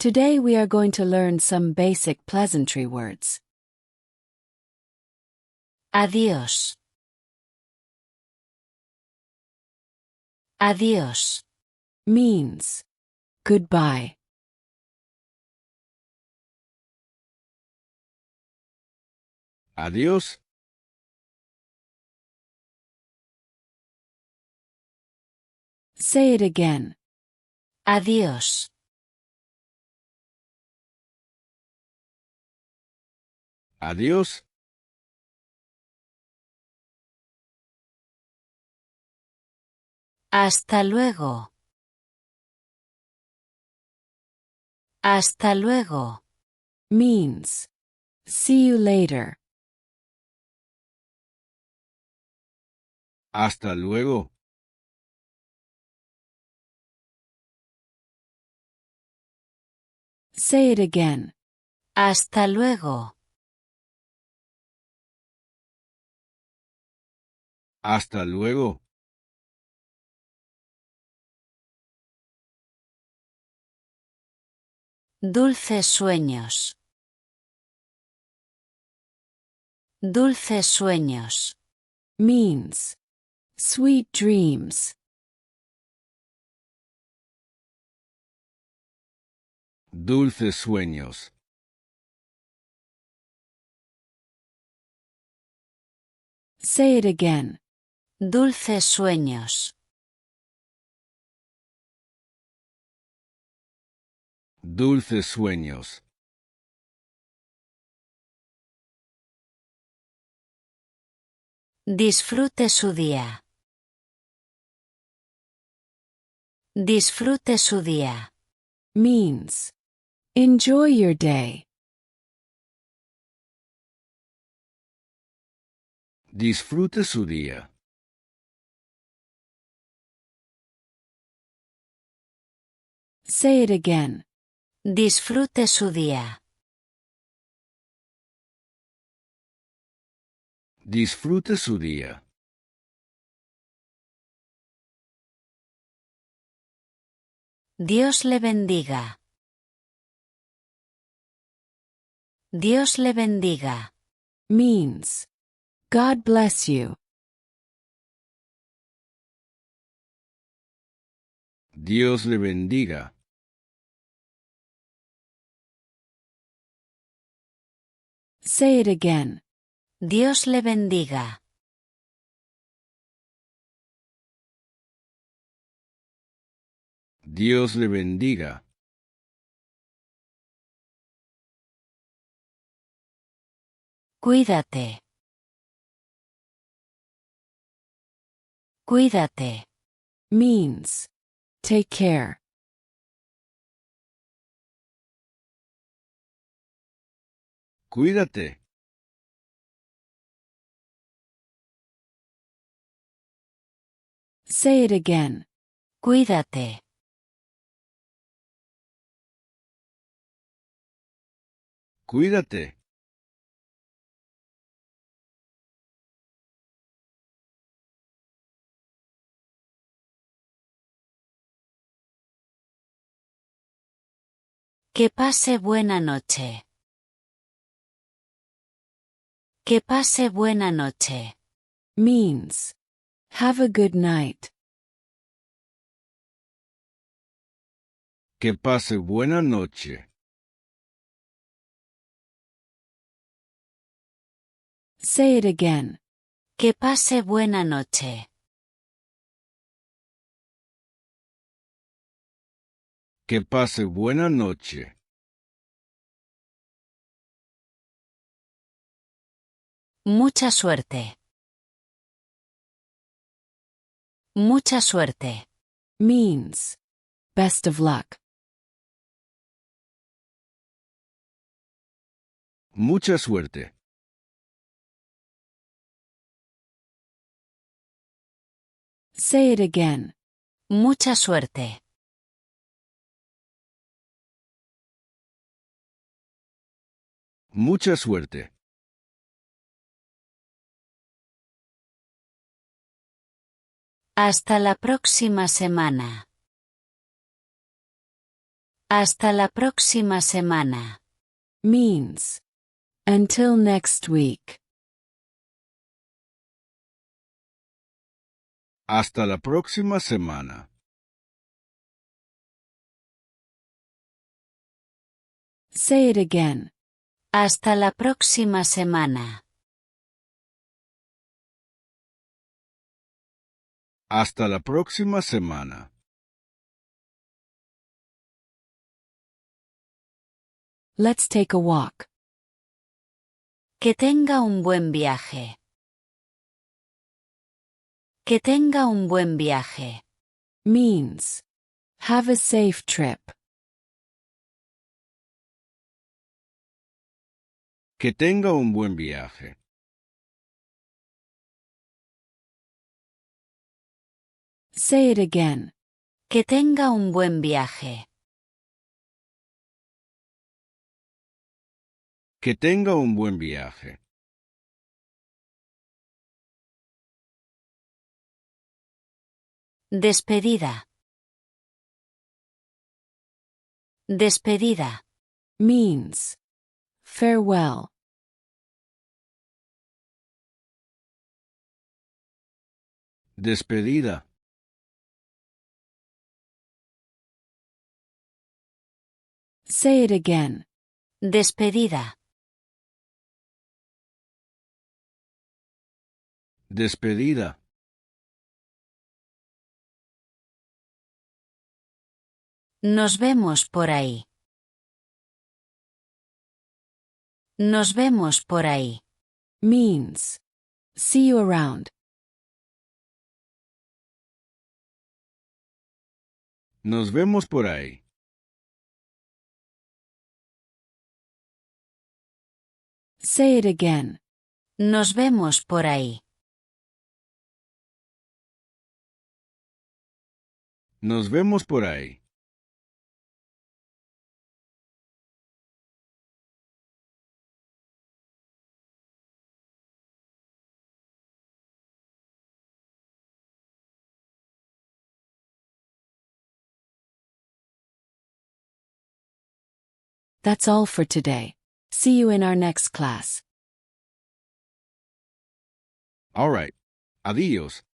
Today we are going to learn some basic pleasantry words. Adiós. Adiós. Means goodbye. Adiós. Say it again. Adiós. Adiós. Hasta luego. Hasta luego. Means see you later. Hasta luego. Say it again. Hasta luego. Hasta luego. Dulces sueños. Dulces sueños. Means sweet dreams. Dulces sueños. Say it again. Dulces sueños. Dulces sueños. Disfrute su día. Disfrute su día. Means enjoy your day. Disfrute su día. Say it again. Disfrute su día. Disfrute su día. Dios le bendiga. Dios le bendiga. Means God bless you. Dios le bendiga. Say it again. Dios le bendiga. Dios le bendiga. Cuídate. Cuídate. Means take care. Cuídate. Say it again. Cuídate. Cuídate. Que pase buena noche. Que pase buena noche. Means have a good night. Que pase buena noche. Say it again. Que pase buena noche. Que pase buena noche. Mucha suerte. Mucha suerte. Means best of luck. Mucha suerte. Say it again. Mucha suerte. Mucha suerte. Hasta la próxima semana. Hasta la próxima semana. means until next week. Hasta la próxima semana. Say it again. Hasta la próxima semana. Hasta la próxima semana. Let's take a walk. Que tenga un buen viaje. Que tenga un buen viaje. Means have a safe trip. Que tenga un buen viaje. Say it again. Que tenga un buen viaje. Que tenga un buen viaje. Despedida. Despedida. Means farewell. Despedida. Say it again. Despedida. Despedida. Nos vemos por ahí. Nos vemos por ahí. Means see you around. Nos vemos por ahí. Say it again. Nos vemos por ahí. Nos vemos por ahí. That's all for today. See you in our next class. All right. Adiós.